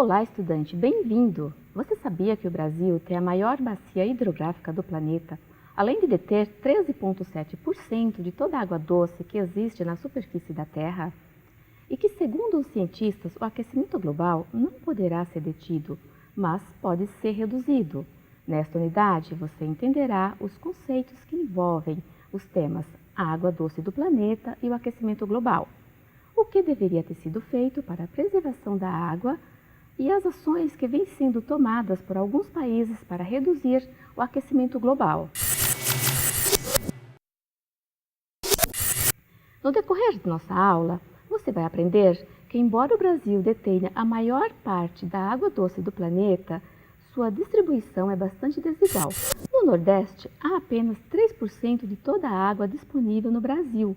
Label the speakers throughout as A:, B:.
A: Olá, estudante, bem-vindo! Você sabia que o Brasil tem a maior bacia hidrográfica do planeta, além de deter 13,7% de toda a água doce que existe na superfície da Terra? E que, segundo os cientistas, o aquecimento global não poderá ser detido, mas pode ser reduzido. Nesta unidade, você entenderá os conceitos que envolvem os temas a água doce do planeta e o aquecimento global. O que deveria ter sido feito para a preservação da água e as ações que vêm sendo tomadas por alguns países para reduzir o aquecimento global. No decorrer de nossa aula, você vai aprender que, embora o Brasil detenha a maior parte da água doce do planeta, sua distribuição é bastante desigual. No Nordeste, há apenas 3% de toda a água disponível no Brasil,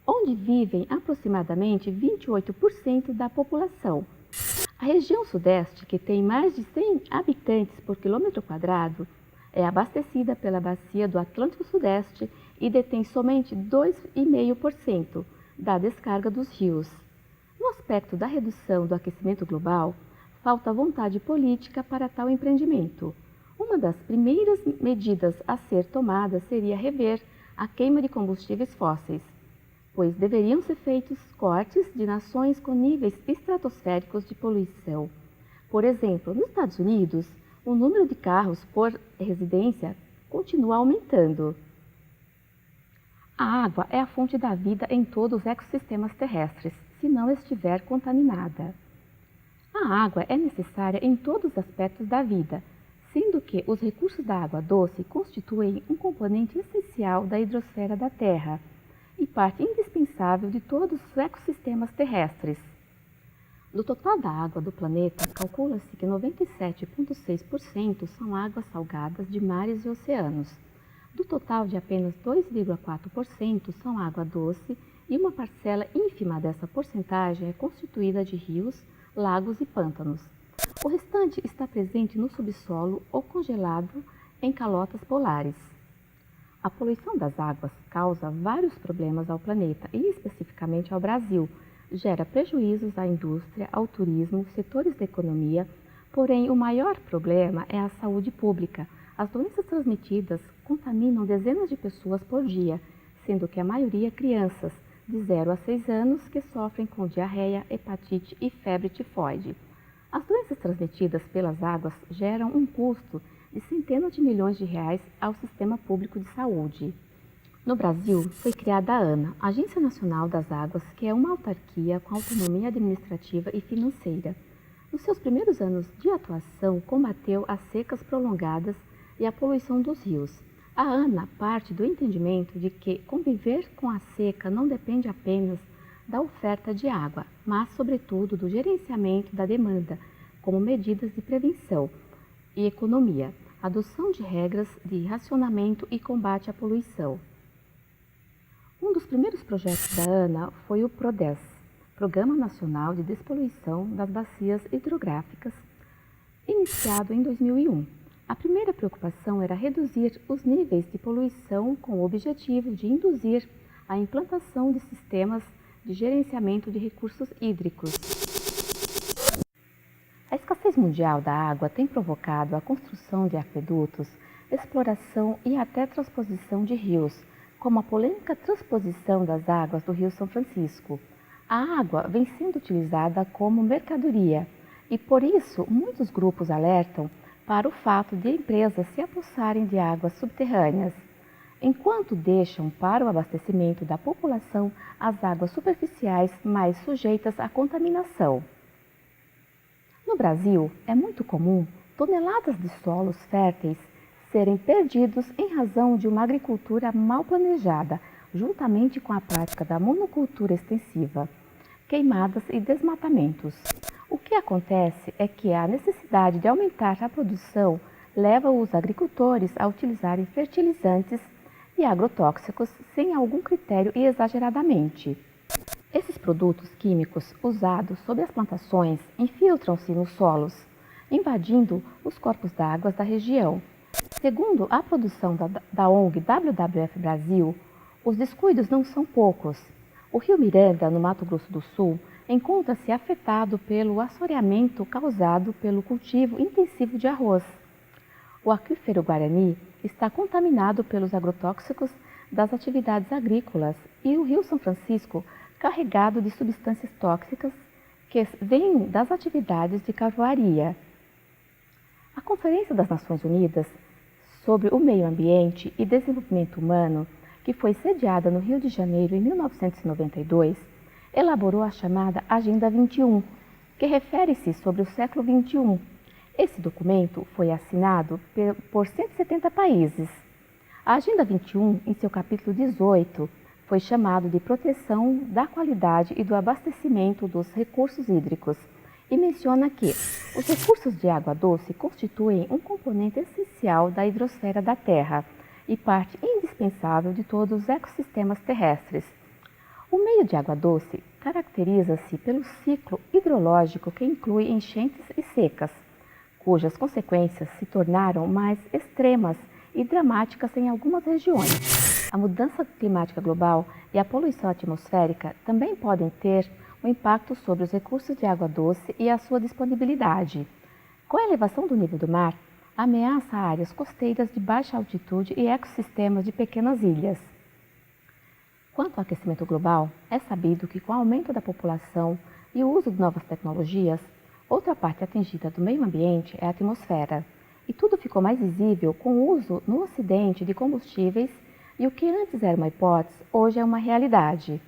A: onde vivem aproximadamente 28% da população. A região Sudeste, que tem mais de 100 habitantes por quilômetro quadrado, é abastecida pela bacia do Atlântico Sudeste e detém somente 2,5% da descarga dos rios. No aspecto da redução do aquecimento global, falta vontade política para tal empreendimento. Uma das primeiras medidas a ser tomada seria rever a queima de combustíveis fósseis, pois deveriam ser feitos cortes de nações com níveis estratosféricos de poluição. Por exemplo, nos Estados Unidos, o número de carros por residência continua aumentando. A água é a fonte da vida em todos os ecossistemas terrestres, se não estiver contaminada. A água é necessária em todos os aspectos da vida, sendo que os recursos da água doce constituem um componente essencial da hidrosfera da Terra e parte indispensável de todos os ecossistemas terrestres. Do total da água do planeta, calcula-se que 97,6% são águas salgadas de mares e oceanos. Do total de apenas 2,4% são água doce e uma parcela ínfima dessa porcentagem é constituída de rios, lagos e pântanos. O restante está presente no subsolo ou congelado em calotas polares. A poluição das águas causa vários problemas ao planeta e especificamente ao Brasil. Gera prejuízos à indústria, ao turismo, setores da economia, porém o maior problema é a saúde pública. As doenças transmitidas contaminam dezenas de pessoas por dia, sendo que a maioria crianças de 0 a 6 anos que sofrem com diarreia, hepatite e febre tifoide. As doenças transmitidas pelas águas geram um custo de centenas de milhões de reais ao sistema público de saúde. No Brasil, foi criada a ANA, Agência Nacional das Águas, que é uma autarquia com autonomia administrativa e financeira. Nos seus primeiros anos de atuação, combateu as secas prolongadas e a poluição dos rios. A ANA parte do entendimento de que conviver com a seca não depende apenas da oferta de água, mas, sobretudo, do gerenciamento da demanda, como medidas de prevenção e economia, adoção de regras de racionamento e combate à poluição. Um dos primeiros projetos da ANA foi o PRODES, Programa Nacional de Despoluição das Bacias Hidrográficas, iniciado em 2001. A primeira preocupação era reduzir os níveis de poluição com o objetivo de induzir a implantação de sistemas de gerenciamento de recursos hídricos. A escassez mundial da água tem provocado a construção de aquedutos, exploração e até transposição de rios, como a polêmica transposição das águas do Rio São Francisco. A água vem sendo utilizada como mercadoria e, por isso, muitos grupos alertam para o fato de empresas se apossarem de águas subterrâneas, enquanto deixam para o abastecimento da população as águas superficiais mais sujeitas à contaminação. No Brasil, é muito comum toneladas de solos férteis serem perdidos em razão de uma agricultura mal planejada, juntamente com a prática da monocultura extensiva, queimadas e desmatamentos. O que acontece é que a necessidade de aumentar a produção leva os agricultores a utilizarem fertilizantes e agrotóxicos sem algum critério e exageradamente. Esses produtos químicos usados sobre as plantações infiltram-se nos solos, invadindo os corpos d'água da região. Segundo a produção da ONG WWF Brasil, os descuidos não são poucos. O Rio Miranda, no Mato Grosso do Sul, encontra-se afetado pelo assoreamento causado pelo cultivo intensivo de arroz. O aquífero Guarani está contaminado pelos agrotóxicos das atividades agrícolas e o Rio São Francisco carregado de substâncias tóxicas que vêm das atividades de carvoaria. A Conferência das Nações Unidas sobre o Meio Ambiente e Desenvolvimento Humano, que foi sediada no Rio de Janeiro em 1992, elaborou a chamada Agenda 21, que refere-se sobre o século XXI. Esse documento foi assinado por 170 países. A Agenda 21, em seu capítulo 18, foi chamado de Proteção da Qualidade e do Abastecimento dos Recursos Hídricos e menciona que os recursos de água doce constituem um componente essencial da hidrosfera da Terra e parte indispensável de todos os ecossistemas terrestres. O meio de água doce caracteriza-se pelo ciclo hidrológico que inclui enchentes e secas, cujas consequências se tornaram mais extremas e dramáticas em algumas regiões. A mudança climática global e a poluição atmosférica também podem ter um impacto sobre os recursos de água doce e a sua disponibilidade. Com a elevação do nível do mar, ameaça áreas costeiras de baixa altitude e ecossistemas de pequenas ilhas. Quanto ao aquecimento global, é sabido que com o aumento da população e o uso de novas tecnologias, outra parte atingida do meio ambiente é a atmosfera. E tudo ficou mais visível com o uso no Ocidente de combustíveis e o que antes era uma hipótese, hoje é uma realidade.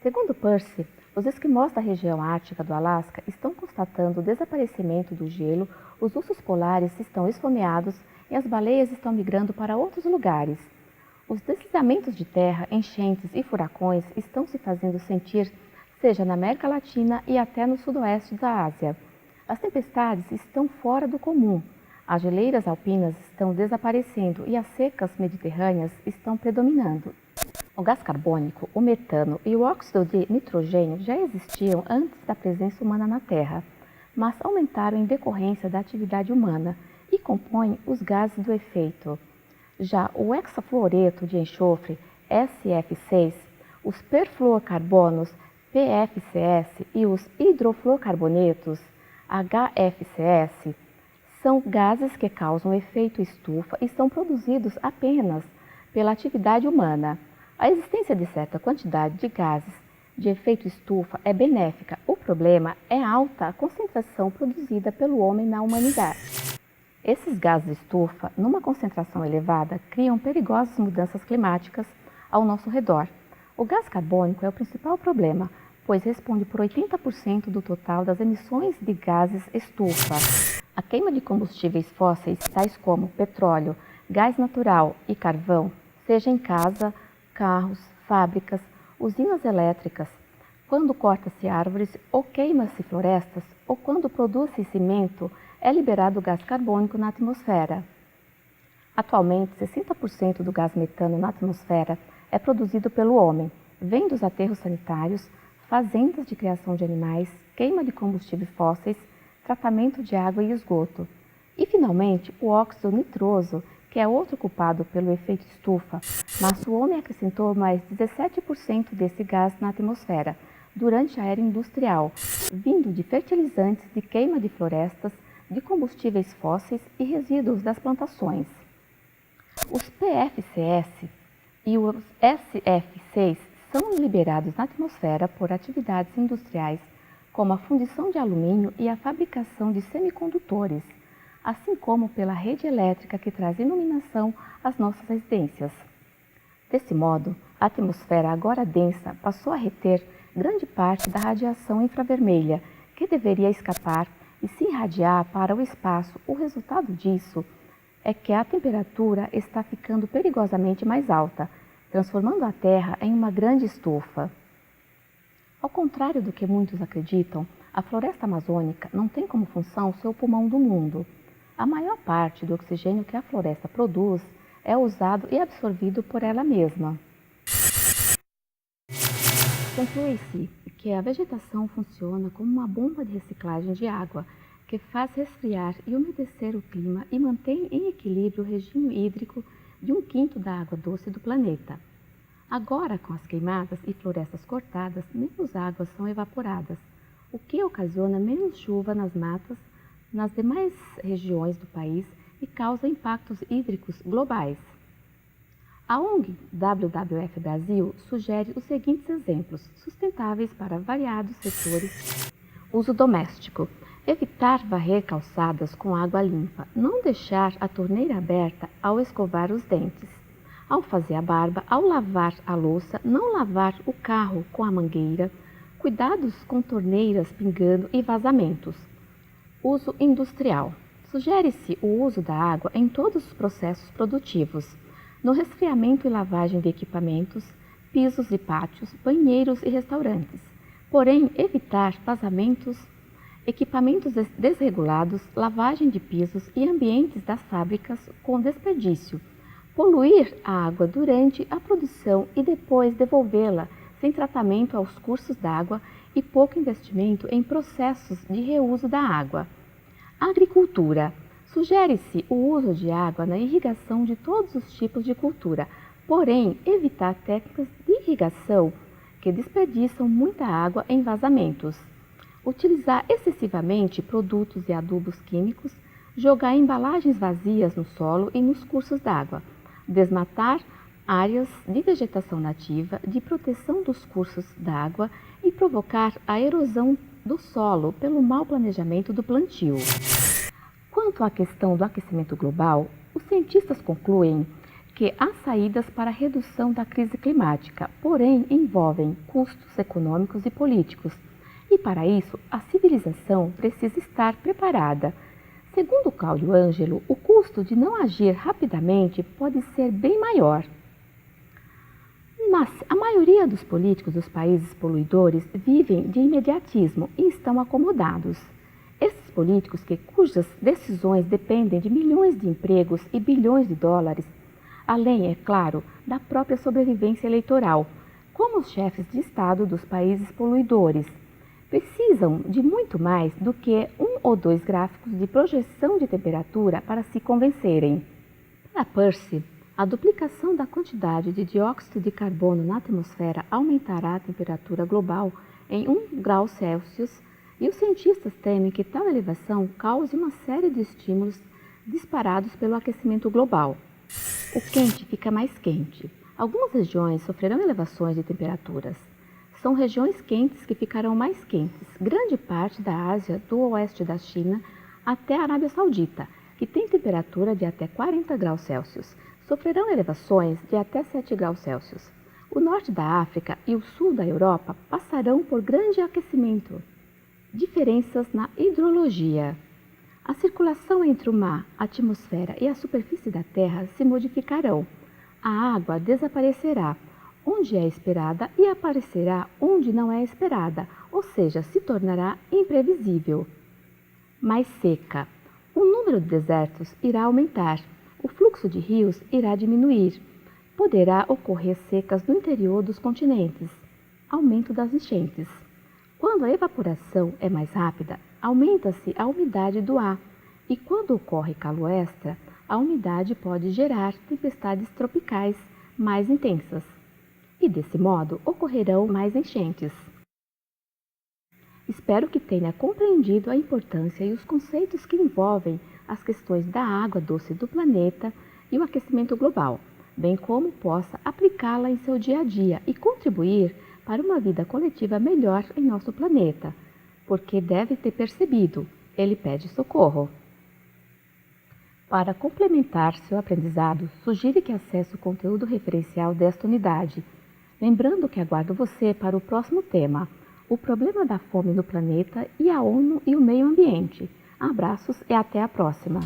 A: Segundo Percy, os esquimós da região ártica do Alasca estão constatando o desaparecimento do gelo, os ursos polares estão esfomeados e as baleias estão migrando para outros lugares. Os deslizamentos de terra, enchentes e furacões estão se fazendo sentir, seja na América Latina e até no sudoeste da Ásia. As tempestades estão fora do comum, as geleiras alpinas estão desaparecendo e as secas mediterrâneas estão predominando. O gás carbônico, o metano e o óxido de nitrogênio já existiam antes da presença humana na Terra, mas aumentaram em decorrência da atividade humana e compõem os gases do efeito. Já o hexafluoreto de enxofre, SF6, os perfluorocarbonos, PFCS, e os hidrofluorocarbonetos, HFCS, são gases que causam efeito estufa e são produzidos apenas pela atividade humana. A existência de certa quantidade de gases de efeito estufa é benéfica. O problema é a alta concentração produzida pelo homem na humanidade. Esses gases de estufa, numa concentração elevada, criam perigosas mudanças climáticas ao nosso redor. O gás carbônico é o principal problema, pois responde por 80% do total das emissões de gases estufa. A queima de combustíveis fósseis, tais como petróleo, gás natural e carvão, seja em casa, carros, fábricas, usinas elétricas, quando corta-se árvores ou queima-se florestas, ou quando produz-se cimento, é liberado gás carbônico na atmosfera. Atualmente, 60% do gás metano na atmosfera é produzido pelo homem, vem dos aterros sanitários, fazendas de criação de animais, queima de combustíveis fósseis, tratamento de água e esgoto. E, finalmente, o óxido nitroso, que é outro culpado pelo efeito estufa, mas o homem acrescentou mais 17% desse gás na atmosfera durante a era industrial, vindo de fertilizantes, de queima de florestas, de combustíveis fósseis e resíduos das plantações. Os PFCS e os SF6 são liberados na atmosfera por atividades industriais, como a fundição de alumínio e a fabricação de semicondutores, assim como pela rede elétrica que traz iluminação às nossas residências. Desse modo, a atmosfera agora densa passou a reter grande parte da radiação infravermelha, que deveria escapar e se irradiar para o espaço. O resultado disso é que a temperatura está ficando perigosamente mais alta, transformando a Terra em uma grande estufa. Ao contrário do que muitos acreditam, a floresta amazônica não tem como função ser o pulmão do mundo. A maior parte do oxigênio que a floresta produz é usado e absorvido por ela mesma. Conclui-se que a vegetação funciona como uma bomba de reciclagem de água, que faz resfriar e umedecer o clima e mantém em equilíbrio o regime hídrico de 1/5 da água doce do planeta. Agora, com as queimadas e florestas cortadas, menos águas são evaporadas, o que ocasiona menos chuva nas matas nas demais regiões do país e causa impactos hídricos globais. A ONG WWF Brasil sugere os seguintes exemplos sustentáveis para variados setores. Uso doméstico. Evitar varrer calçadas com água limpa. Não deixar a torneira aberta ao escovar os dentes. Ao fazer a barba, ao lavar a louça, não lavar o carro com a mangueira. Cuidados com torneiras pingando e vazamentos. Uso industrial. Sugere-se o uso da água em todos os processos produtivos. No resfriamento e lavagem de equipamentos, pisos e pátios, banheiros e restaurantes. Porém, evitar vazamentos, equipamentos desregulados, lavagem de pisos e ambientes das fábricas com desperdício. Poluir a água durante a produção e depois devolvê-la sem tratamento aos cursos d'água e pouco investimento em processos de reuso da água. Agricultura. Sugere-se o uso de água na irrigação de todos os tipos de cultura, porém evitar técnicas de irrigação que desperdiçam muita água em vazamentos. Utilizar excessivamente produtos e adubos químicos, jogar embalagens vazias no solo e nos cursos d'água, desmatar áreas de vegetação nativa, de proteção dos cursos d'água e provocar a erosão do solo pelo mau planejamento do plantio. Quanto à questão do aquecimento global, os cientistas concluem que há saídas para a redução da crise climática, porém envolvem custos econômicos e políticos, e para isso a civilização precisa estar preparada. Segundo Cláudio Ângelo, o custo de não agir rapidamente pode ser bem maior. Mas a maioria dos políticos dos países poluidores vivem de imediatismo e estão acomodados. Esses políticos cujas decisões dependem de milhões de empregos e bilhões de dólares, além, é claro, da própria sobrevivência eleitoral, como os chefes de Estado dos países poluidores, precisam de muito mais do que 1 ou 2 gráficos de projeção de temperatura para se convencerem. Para Percy, a duplicação da quantidade de dióxido de carbono na atmosfera aumentará a temperatura global em 1 grau Celsius e os cientistas temem que tal elevação cause uma série de estímulos disparados pelo aquecimento global. O quente fica mais quente. Algumas regiões sofrerão elevações de temperaturas. São regiões quentes que ficarão mais quentes. Grande parte da Ásia, do oeste da China até a Arábia Saudita, que tem temperatura de até 40 graus Celsius, sofrerão elevações de até 7 graus Celsius. O norte da África e o sul da Europa passarão por grande aquecimento. Diferenças na hidrologia. A circulação entre o mar, a atmosfera e a superfície da Terra se modificarão. A água desaparecerá onde é esperada e aparecerá onde não é esperada, ou seja, se tornará imprevisível. Mais seca. O número de desertos irá aumentar. O fluxo de rios irá diminuir. Poderá ocorrer secas no interior dos continentes. Aumento das enchentes. Quando a evaporação é mais rápida, aumenta-se a umidade do ar, e quando ocorre calor extra, a umidade pode gerar tempestades tropicais mais intensas. E desse modo ocorrerão mais enchentes. Espero que tenha compreendido a importância e os conceitos que envolvem as questões da água doce do planeta e o aquecimento global, bem como possa aplicá-la em seu dia a dia e contribuir para uma vida coletiva melhor em nosso planeta, porque deve ter percebido, ele pede socorro. Para complementar seu aprendizado, sugiro que acesse o conteúdo referencial desta unidade, lembrando que aguardo você para o próximo tema, o problema da fome no planeta e a ONU e o meio ambiente. Abraços e até a próxima!